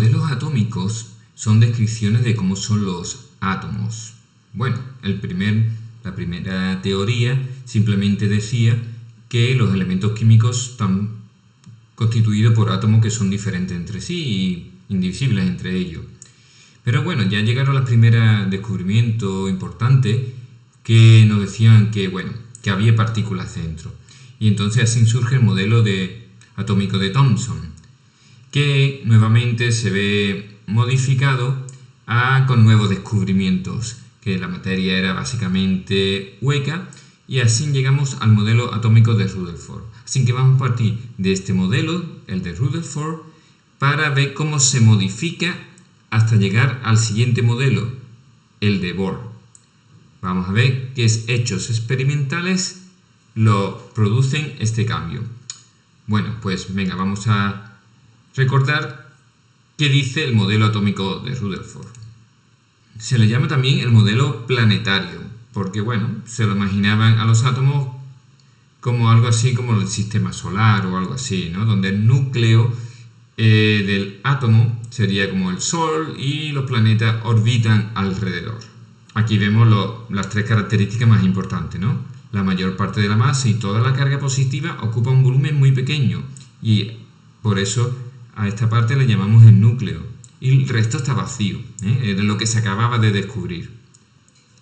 modelos atómicos son descripciones de cómo son los átomos. Bueno, la primera teoría simplemente decía que los elementos químicos están constituidos por átomos que son diferentes entre sí y indivisibles entre ellos. Pero bueno, ya llegaron los primeros descubrimientos importantes que nos decían que había partículas dentro. Y entonces así surge el modelo atómico de Thomson, que nuevamente se ve modificado con nuevos descubrimientos, que la materia era básicamente hueca, y así llegamos al modelo atómico de Rutherford. Así que vamos a partir de este modelo, el de Rutherford, para ver cómo se modifica hasta llegar al siguiente modelo, el de Bohr. Vamos a ver qué hechos experimentales lo producen este cambio. Bueno, pues venga, vamos a recordar qué dice el modelo atómico de Rutherford. Se le llama también el modelo planetario, porque se lo imaginaban a los átomos como algo así como el sistema solar o algo así, ¿no? Donde el núcleo del átomo sería como el Sol y los planetas orbitan alrededor. Aquí vemos las tres características más importantes, ¿no? La mayor parte de la masa y toda la carga positiva ocupa un volumen muy pequeño y por eso a esta parte le llamamos el núcleo y el resto está vacío, era lo que se acababa de descubrir.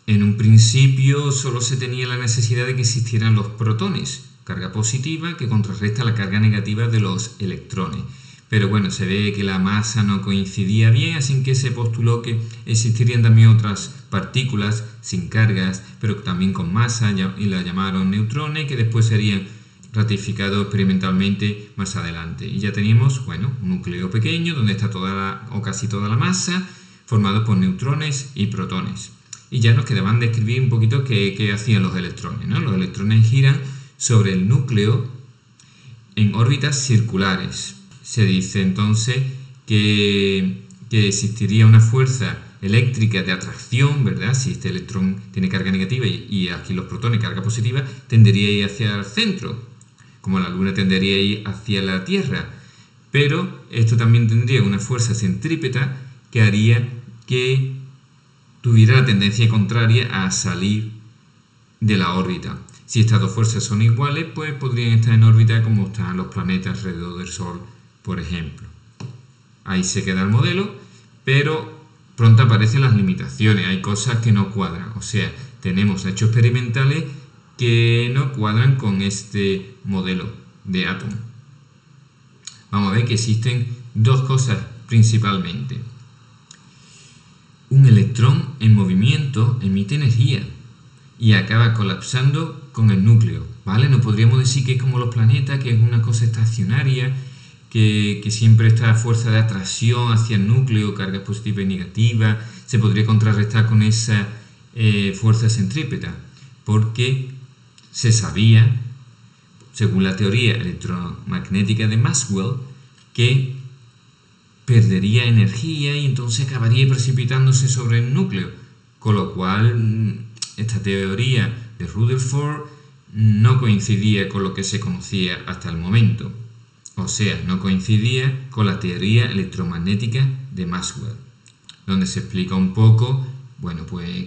En un principio solo se tenía la necesidad de que existieran los protones, carga positiva que contrarresta la carga negativa de los electrones. Pero se ve que la masa no coincidía bien, así que se postuló que existirían también otras partículas sin cargas, pero también con masa, y la llamaron neutrones, que después serían ratificados experimentalmente más adelante. Y ya teníamos, un núcleo pequeño donde está toda o casi toda la masa, formado por neutrones y protones. Y ya nos quedaban describir un poquito qué hacían los electrones, ¿no? Los electrones giran sobre el núcleo en órbitas circulares. Se dice entonces que existiría una fuerza eléctrica de atracción, ¿verdad? Si este electrón tiene carga negativa y aquí los protones carga positiva, tendería a ir hacia el centro, como la Luna tendería a ir hacia la Tierra. Pero esto también tendría una fuerza centrípeta que haría que tuviera la tendencia contraria a salir de la órbita. Si estas dos fuerzas son iguales, pues podrían estar en órbita como están los planetas alrededor del Sol, por ejemplo. Ahí se queda el modelo, pero pronto aparecen las limitaciones, hay cosas que no cuadran, o sea, tenemos hechos experimentales que no cuadran con este modelo de átomo. Vamos a ver que existen dos cosas principalmente. Un electrón en movimiento emite energía y acaba colapsando con el núcleo, ¿vale? No podríamos decir que es como los planetas, que es una cosa estacionaria, que siempre está fuerza de atracción hacia el núcleo, carga positiva y negativa, se podría contrarrestar con esa fuerza centrípeta, porque se sabía, según la teoría electromagnética de Maxwell, que perdería energía y entonces acabaría precipitándose sobre el núcleo, con lo cual esta teoría de Rutherford no coincidía con lo que se conocía hasta el momento. O sea, no coincidía con la teoría electromagnética de Maxwell, donde se explica un poco,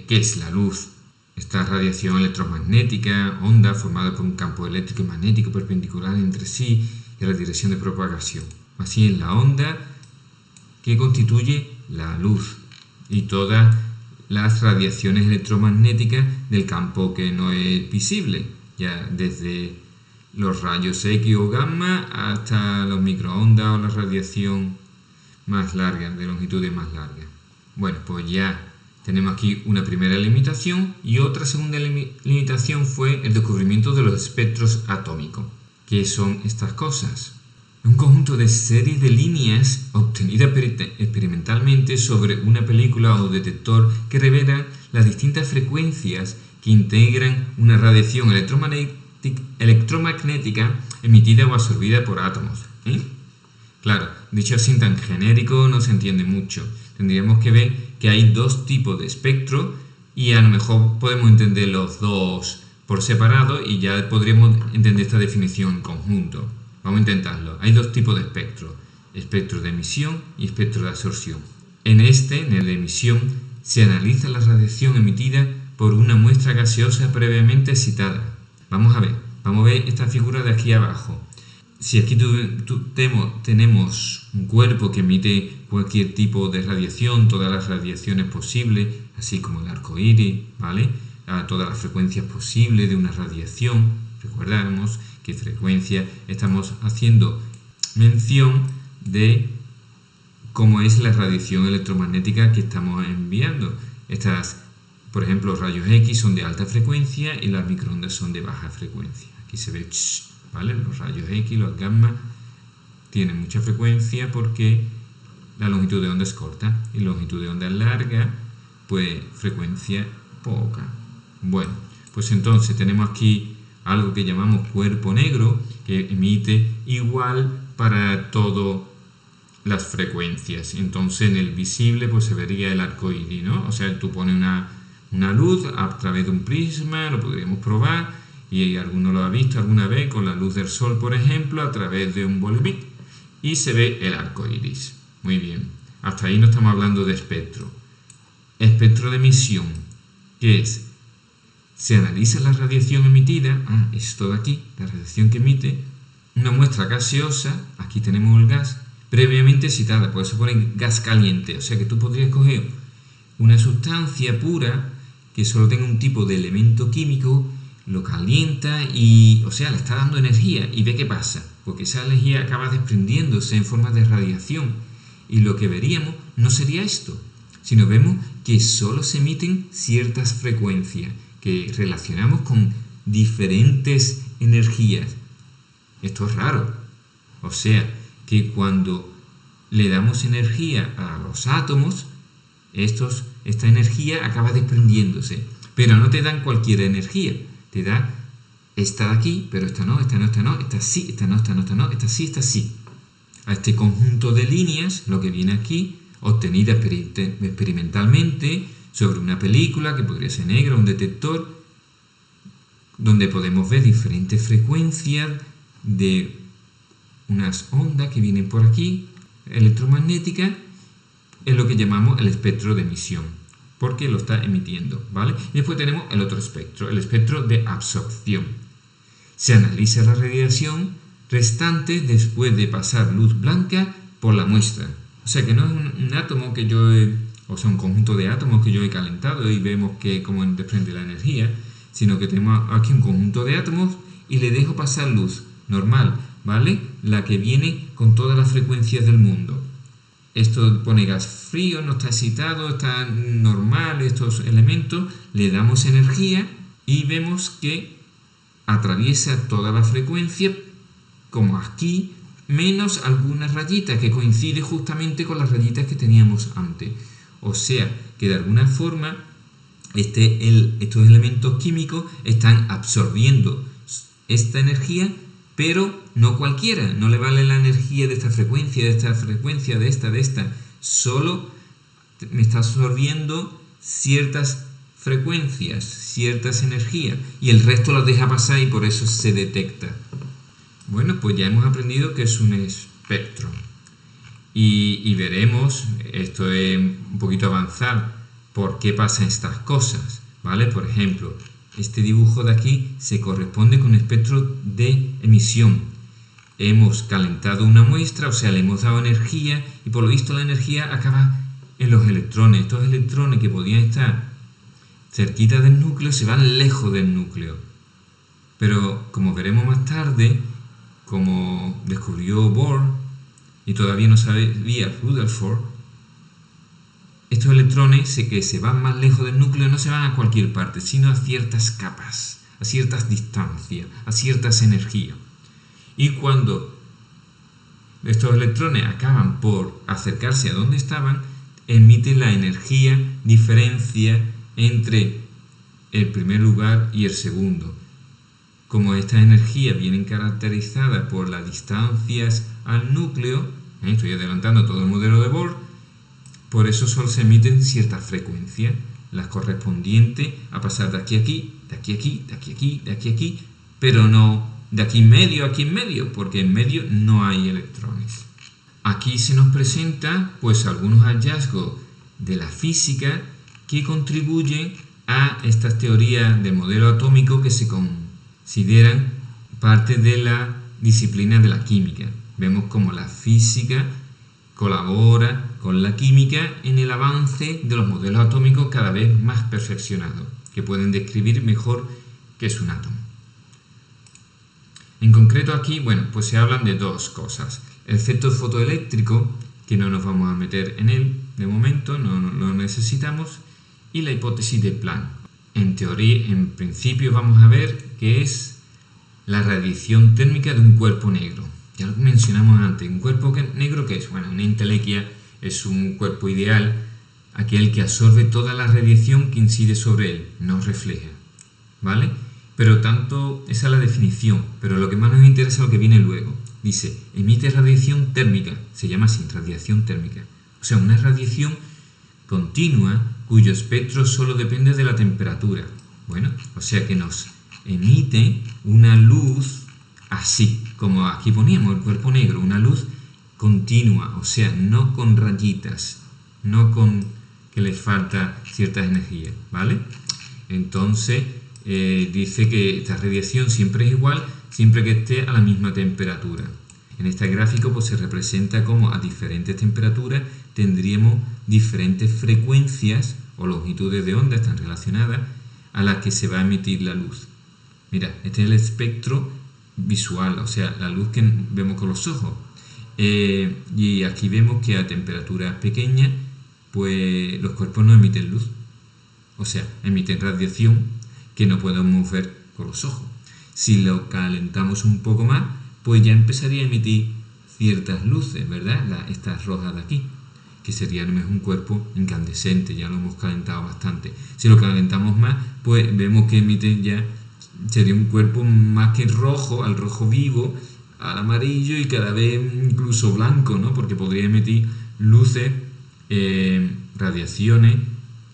qué es la luz. Esta radiación electromagnética, onda formada por un campo eléctrico y magnético perpendicular entre sí y la dirección de propagación. Así es la onda que constituye la luz y todas las radiaciones electromagnéticas del campo que no es visible, ya desde los rayos X o gamma hasta los microondas o la radiación más larga, de longitudes más largas. Pues ya tenemos aquí una primera limitación y otra segunda limitación fue el descubrimiento de los espectros atómicos. ¿Qué son estas cosas? Un conjunto de series de líneas obtenidas experimentalmente sobre una película o detector que revela las distintas frecuencias que integran una radiación electromagnética emitida o absorbida por átomos. Claro, dicho así tan genérico no se entiende mucho. Tendríamos que ver que hay dos tipos de espectro y a lo mejor podemos entender los dos por separado y ya podríamos entender esta definición en conjunto. Vamos a intentarlo. Hay dos tipos de espectro. espectro de emisión y espectro de absorción. En el de emisión, se analiza la radiación emitida por una muestra gaseosa previamente excitada. Vamos a ver esta figura de aquí abajo. Si aquí tenemos un cuerpo que emite cualquier tipo de radiación, todas las radiaciones posibles, así como el arco iris, ¿vale? A todas las frecuencias posibles de una radiación. Recordamos qué frecuencia estamos haciendo mención de cómo es la radiación electromagnética que estamos enviando. Por ejemplo, los rayos X son de alta frecuencia y las microondas son de baja frecuencia. Aquí se ve, ¿vale? Los rayos X, los gamma, tienen mucha frecuencia porque la longitud de onda es corta y la longitud de onda es larga, pues frecuencia poca. Bueno, pues entonces tenemos aquí algo que llamamos cuerpo negro, que emite igual para todas las frecuencias. Entonces en el visible pues se vería el arco iris, ¿no? O sea, tú pones una luz a través de un prisma, lo podríamos probar, y alguno lo ha visto alguna vez con la luz del sol, por ejemplo, a través de un bolivic, y se ve el arco iris. Muy bien, hasta ahí no estamos hablando de espectro. Espectro de emisión, ¿qué es? Se analiza la radiación emitida, esto de aquí, la radiación que emite, una muestra gaseosa, aquí tenemos el gas, previamente excitada, por eso pone gas caliente, o sea que tú podrías coger una sustancia pura que solo tenga un tipo de elemento químico, lo calienta y, o sea, le está dando energía y ve qué pasa, porque esa energía acaba desprendiéndose en forma de radiación y lo que veríamos no sería esto, sino vemos que solo se emiten ciertas frecuencias que relacionamos con diferentes energías. Esto es raro, o sea, que cuando le damos energía a los átomos, esta energía acaba desprendiéndose, pero no te dan cualquier energía, te da esta de aquí, pero esta no, esta no, esta no, esta sí, esta no, esta no, esta no, esta sí, esta sí. A este conjunto de líneas, lo que viene aquí, obtenida experimentalmente sobre una película que podría ser negra, un detector, donde podemos ver diferentes frecuencias de unas ondas que vienen por aquí, electromagnéticas, es lo que llamamos el espectro de emisión, porque lo está emitiendo, ¿vale? Y después tenemos el otro espectro, el espectro de absorción. Se analiza la radiación restante después de pasar luz blanca por la muestra. O sea que no es un átomo que un conjunto de átomos que yo he calentado y vemos cómo desprende la energía, sino que tenemos aquí un conjunto de átomos y le dejo pasar luz normal, ¿vale? La que viene con todas las frecuencias del mundo. Esto pone gas frío, no está excitado, está normal, estos elementos, le damos energía y vemos que atraviesa toda la frecuencia, como aquí, menos algunas rayitas que coincide justamente con las rayitas que teníamos antes. O sea, que de alguna forma estos elementos químicos están absorbiendo esta energía, pero no cualquiera, no le vale la energía de esta frecuencia, de esta, solo me está absorbiendo ciertas frecuencias, ciertas energías, y el resto las deja pasar y por eso se detecta. Bueno, pues ya hemos aprendido que es un espectro. Y veremos, esto es un poquito avanzar, por qué pasan estas cosas, ¿vale? Por ejemplo, este dibujo de aquí se corresponde con un espectro de emisión. Hemos calentado una muestra, o sea, le hemos dado energía y por lo visto la energía acaba en los electrones. Estos electrones que podían estar cerquita del núcleo se van lejos del núcleo. Pero como veremos más tarde, como descubrió Bohr y todavía no sabía Rutherford, estos electrones que se van más lejos del núcleo no se van a cualquier parte, sino a ciertas capas, a ciertas distancias, a ciertas energías. Y cuando estos electrones acaban por acercarse a donde estaban, emiten la energía diferencia entre el primer lugar y el segundo. Como estas energías vienen caracterizadas por las distancias al núcleo, estoy adelantando todo el modelo de Bohr, por eso solo se emiten ciertas frecuencias, las correspondientes a pasar de aquí a aquí, de aquí a aquí, de aquí a aquí, de aquí a aquí, pero no de aquí en medio, porque en medio no hay electrones. Aquí se nos presenta pues algunos hallazgos de la física que contribuyen a estas teorías de modelo atómico que se consideran parte de la disciplina de la química. Vemos cómo la física colabora con la química en el avance de los modelos atómicos cada vez más perfeccionados, que pueden describir mejor qué es un átomo. En concreto aquí, bueno, pues se hablan de dos cosas. El efecto fotoeléctrico, que no nos vamos a meter en él de momento, no lo necesitamos, y la hipótesis de Planck. En teoría, en principio vamos a ver qué es la radiación térmica de un cuerpo negro. Ya lo mencionamos antes, un cuerpo negro ¿qué es? Bueno, una entelequia es un cuerpo ideal, aquel que absorbe toda la radiación que incide sobre él, no refleja, ¿vale? Pero tanto, esa es la definición, pero lo que más nos interesa es lo que viene luego. Dice, emite radiación térmica, se llama así, radiación térmica. O sea, una radiación continua cuyo espectro solo depende de la temperatura. Bueno, o sea que nos emite una luz así, como aquí poníamos el cuerpo negro, una luz continua, o sea, no con rayitas, no con que les falta cierta energía, ¿vale? Entonces, dice que esta radiación siempre es igual, siempre que esté a la misma temperatura. En este gráfico pues, se representa como a diferentes temperaturas tendríamos diferentes frecuencias o longitudes de onda, están relacionadas, a las que se va a emitir la luz. Mira, este es el espectro visual, o sea, la luz que vemos con los ojos. Y aquí vemos que a temperaturas pequeñas, pues los cuerpos no emiten luz. O sea, emiten radiación que no podemos ver con los ojos. Si lo calentamos un poco más, pues ya empezaría a emitir ciertas luces, ¿verdad? Estas rojas de aquí, que sería un cuerpo incandescente, ya lo hemos calentado bastante. Si lo calentamos más, pues vemos que emiten ya, sería un cuerpo más que rojo, al rojo vivo, al amarillo y cada vez incluso blanco, ¿no? Porque podría emitir luces, radiaciones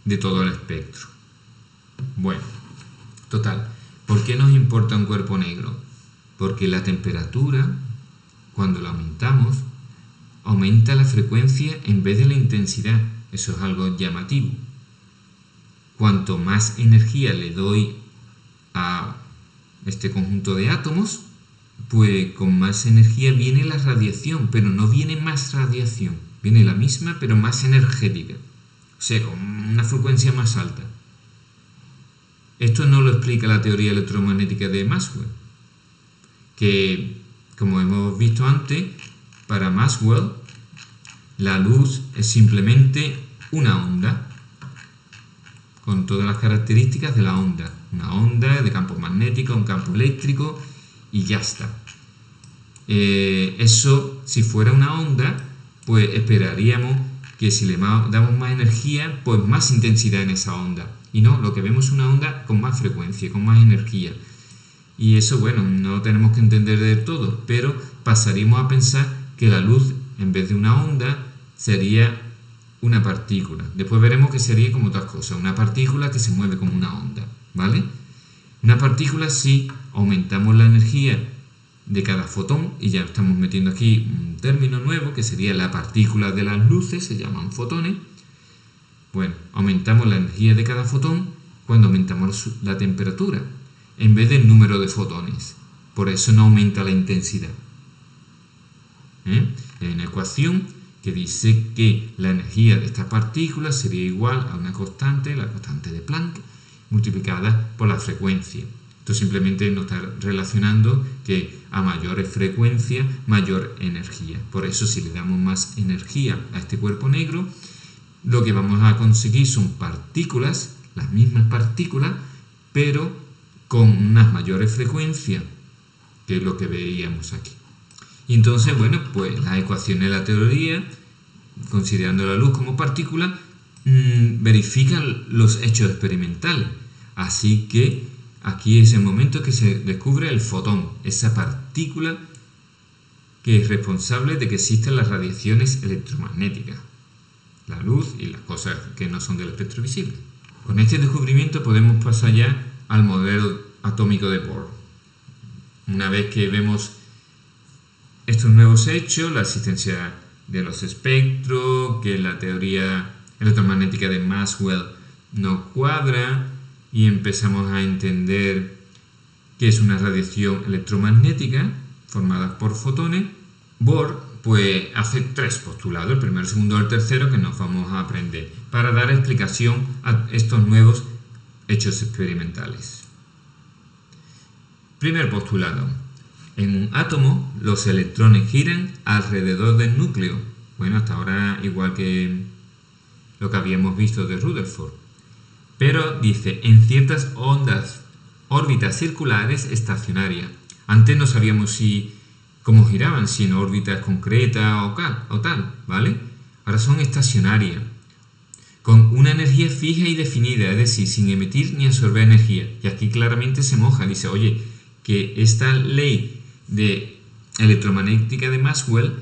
de todo el espectro. Bueno, total, ¿por qué nos importa un cuerpo negro? Porque la temperatura, cuando la aumentamos, aumenta la frecuencia en vez de la intensidad. Eso es algo llamativo. Cuanto más energía le doy a este conjunto de átomos, pues con más energía viene la radiación, pero no viene más radiación, viene la misma pero más energética, o sea, con una frecuencia más alta. Esto no lo explica la teoría electromagnética de Maxwell, que, como hemos visto antes, para Maxwell la luz es simplemente una onda, con todas las características de la onda. Una onda de campo magnético, un campo eléctrico y ya está. Eso, si fuera una onda, pues esperaríamos que si le damos más energía, pues más intensidad en esa onda. Y no, lo que vemos es una onda con más frecuencia, con más energía. Y eso, bueno, no lo tenemos que entender del todo, pero pasaríamos a pensar que la luz, en vez de una onda, sería una partícula. Después veremos que sería como otras cosas, una partícula que se mueve como una onda, ¿vale? Una partícula, si aumentamos la energía de cada fotón, y ya estamos metiendo aquí un término nuevo, que sería la partícula de las luces, se llaman fotones. Bueno, aumentamos la energía de cada fotón cuando aumentamos la temperatura, en vez del número de fotones. Por eso no aumenta la intensidad. Hay una ecuación que dice que la energía de esta partícula sería igual a una constante, la constante de Planck, multiplicada por la frecuencia. Esto simplemente nos está relacionando que a mayores frecuencias, mayor energía. Por eso, si le damos más energía a este cuerpo negro, lo que vamos a conseguir son partículas, las mismas partículas, pero con unas mayores frecuencias, que es lo que veíamos aquí. Y entonces, bueno, pues las ecuaciones de la teoría, considerando la luz como partícula, verifican los hechos experimentales. Así que aquí es el momento que se descubre el fotón, esa partícula que es responsable de que existan las radiaciones electromagnéticas, la luz y las cosas que no son del espectro visible. Con este descubrimiento podemos pasar ya al modelo atómico de Bohr. Una vez que vemos estos nuevos hechos, la existencia de los espectros, que la teoría electromagnética de Maxwell no cuadra, y empezamos a entender qué es una radiación electromagnética formada por fotones. Bohr pues hace 3 postulados, el primero, el segundo y el tercero, que nos vamos a aprender para dar explicación a estos nuevos hechos experimentales. Primer postulado: en un átomo los electrones giran alrededor del núcleo. Bueno, hasta ahora igual que lo que habíamos visto de Rutherford. Pero dice, en ciertas órbitas circulares estacionarias. Antes no sabíamos cómo giraban, si en órbitas concretas o tal, ¿vale? Ahora son estacionarias, con una energía fija y definida, es decir, sin emitir ni absorber energía. Y aquí claramente se moja, dice, oye, que esta ley de electromagnética de Maxwell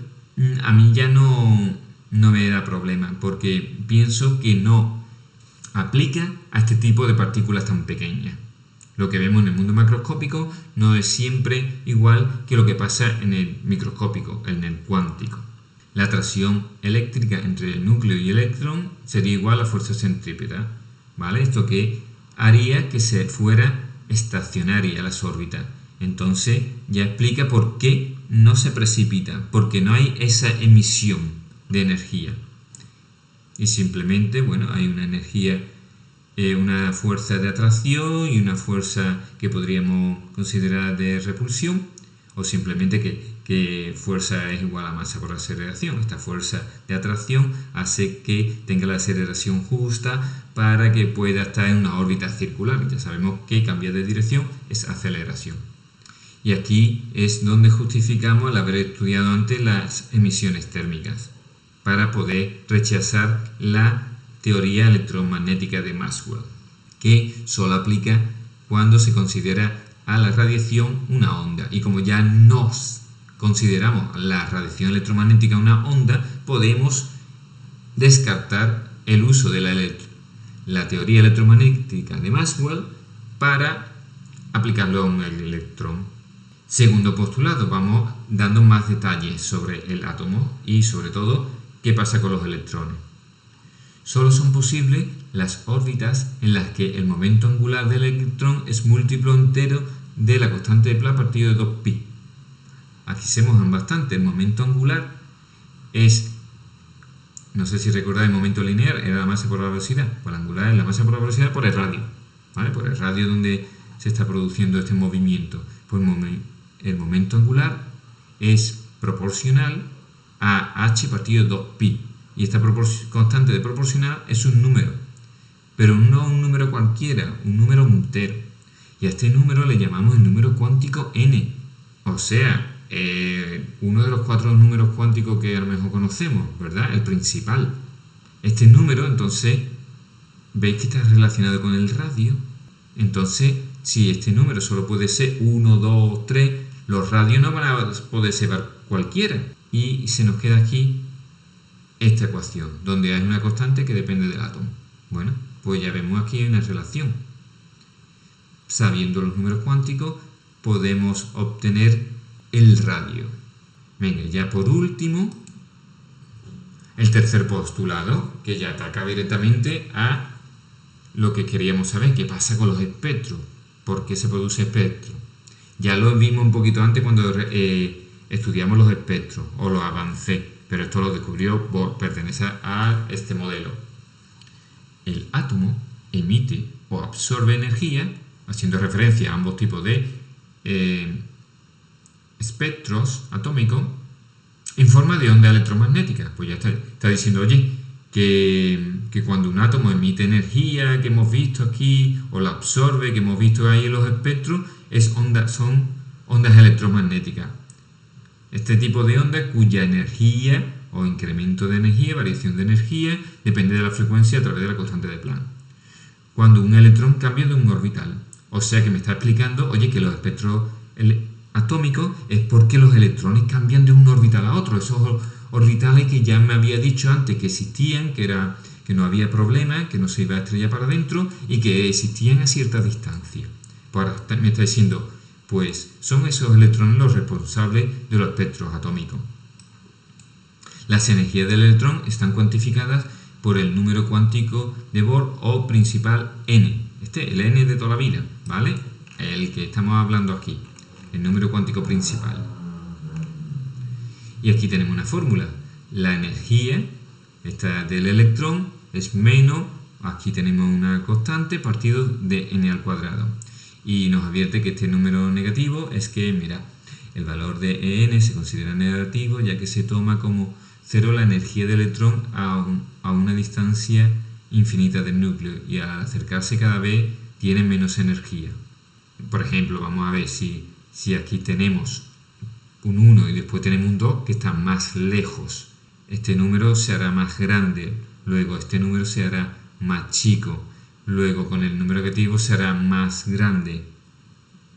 a mí ya no me da problema, porque pienso que no aplica a este tipo de partículas tan pequeñas. Lo que vemos en el mundo macroscópico no es siempre igual que lo que pasa en el microscópico, en el cuántico. La atracción eléctrica entre el núcleo y el electrón sería igual a fuerza centrípeta, ¿vale? Esto que haría que se fuera estacionaria las órbitas. Entonces ya explica por qué no se precipita, porque no hay esa emisión de energía. Y simplemente, bueno, hay una energía, una fuerza de atracción y una fuerza que podríamos considerar de repulsión, o simplemente que fuerza es igual a masa por aceleración. Esta fuerza de atracción hace que tenga la aceleración justa para que pueda estar en una órbita circular. Ya sabemos que cambiar de dirección es aceleración. Y aquí es donde justificamos el haber estudiado antes las emisiones térmicas, para poder rechazar la teoría electromagnética de Maxwell, que solo aplica cuando se considera a la radiación una onda. Y como ya nos consideramos la radiación electromagnética una onda, podemos descartar el uso de la teoría electromagnética de Maxwell para aplicarlo a un electrón. Segundo postulado, vamos dando más detalles sobre el átomo y sobre todo qué pasa con los electrones. Solo son posibles las órbitas en las que el momento angular del electrón es múltiplo entero de la constante de Planck partido de 2pi. Aquí se mojan bastante. El momento angular es, no sé si recordáis, el momento lineal era la masa por la velocidad. Pues el angular es la masa por la velocidad por el radio, ¿vale? Por el radio donde se está produciendo este movimiento. Pues el momento angular es proporcional a h partido de 2pi. Y esta constante de proporcional es un número, pero no un número cualquiera, un número entero. Y a este número le llamamos el número cuántico n. O sea, uno de los 4 números cuánticos que a lo mejor conocemos, ¿verdad? El principal. Este número, entonces, ¿veis que está relacionado con el radio? Entonces, si este número solo puede ser 1, 2, 3, los radios no van a poder ser cualquiera. Y se nos queda aquí esta ecuación, donde hay una constante que depende del átomo. Bueno, pues ya vemos aquí una relación. Sabiendo los números cuánticos, podemos obtener el radio. Venga, ya por último, el tercer postulado, que ya ataca directamente a lo que queríamos saber, qué pasa con los espectros, por qué se produce espectro. Ya lo vimos un poquito antes cuando estudiamos los espectros, o los avancé, pero esto lo descubrió Bohr, pertenece a este modelo. El átomo emite o absorbe energía, haciendo referencia a ambos tipos de espectros atómicos, en forma de onda electromagnética. Pues ya está diciendo, oye, que cuando un átomo emite energía, que hemos visto aquí, o la absorbe, que hemos visto ahí en los espectros, son ondas electromagnéticas. Este tipo de onda cuya energía o incremento de energía, variación de energía, depende de la frecuencia a través de la constante de Planck. Cuando un electrón cambia de un orbital. O sea que me está explicando, oye, que los espectros atómicos es porque los electrones cambian de un orbital a otro. Esos orbitales que ya me había dicho antes que existían, que no había problema, que no se iba a estrellar para adentro y que existían a cierta distancia. Pues ahora me está diciendo, pues son esos electrones los responsables de los espectros atómicos. Las energías del electrón están cuantificadas por el número cuántico de Bohr o principal n. El n de toda la vida, ¿vale? El que estamos hablando aquí, el número cuántico principal. Y aquí tenemos una fórmula. La energía del electrón es menos, aquí tenemos una constante, partido de n al cuadrado. Y nos advierte que este número negativo es que, mira, el valor de En se considera negativo ya que se toma como cero la energía del electrón a una distancia infinita del núcleo y al acercarse cada vez tiene menos energía. Por ejemplo, vamos a ver si aquí tenemos un 1 y después tenemos un 2 que están más lejos. Este número se hará más grande, luego este número se hará más chico, luego con el número negativo se hará más grande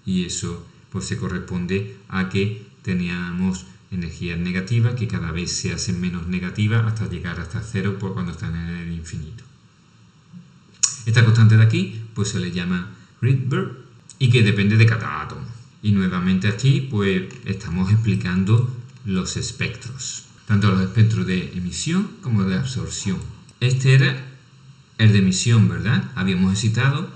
y eso pues se corresponde a que teníamos energías negativas que cada vez se hacen menos negativas hasta llegar hasta cero por cuando están en el infinito. Esta constante de aquí pues se le llama Rydberg y que depende de cada átomo. Y nuevamente aquí pues estamos explicando los espectros, tanto los espectros de emisión como de absorción. Este era el de emisión, ¿verdad? Habíamos excitado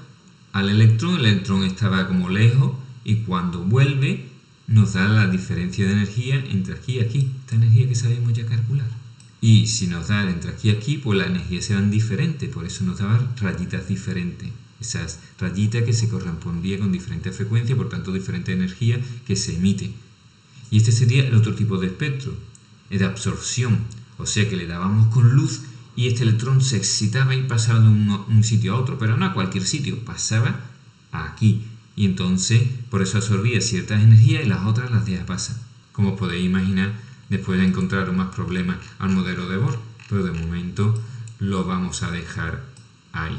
al electrón, el electrón estaba como lejos y cuando vuelve nos da la diferencia de energía entre aquí y aquí, esta energía que sabemos ya calcular. Y si nos da entre aquí y aquí, pues las energías serán diferentes, por eso nos daban rayitas diferentes. Esas rayitas que se correspondían con diferentes frecuencias, por tanto diferente energía que se emite. Y este sería el otro tipo de espectro, el de absorción, o sea que le dábamos con luz y este electrón se excitaba y pasaba de un sitio a otro, pero no a cualquier sitio, pasaba aquí. Y entonces por eso absorbía ciertas energías y las otras las deja pasar. Como podéis imaginar, después de encontrar más problemas al modelo de Bohr, pero de momento lo vamos a dejar ahí.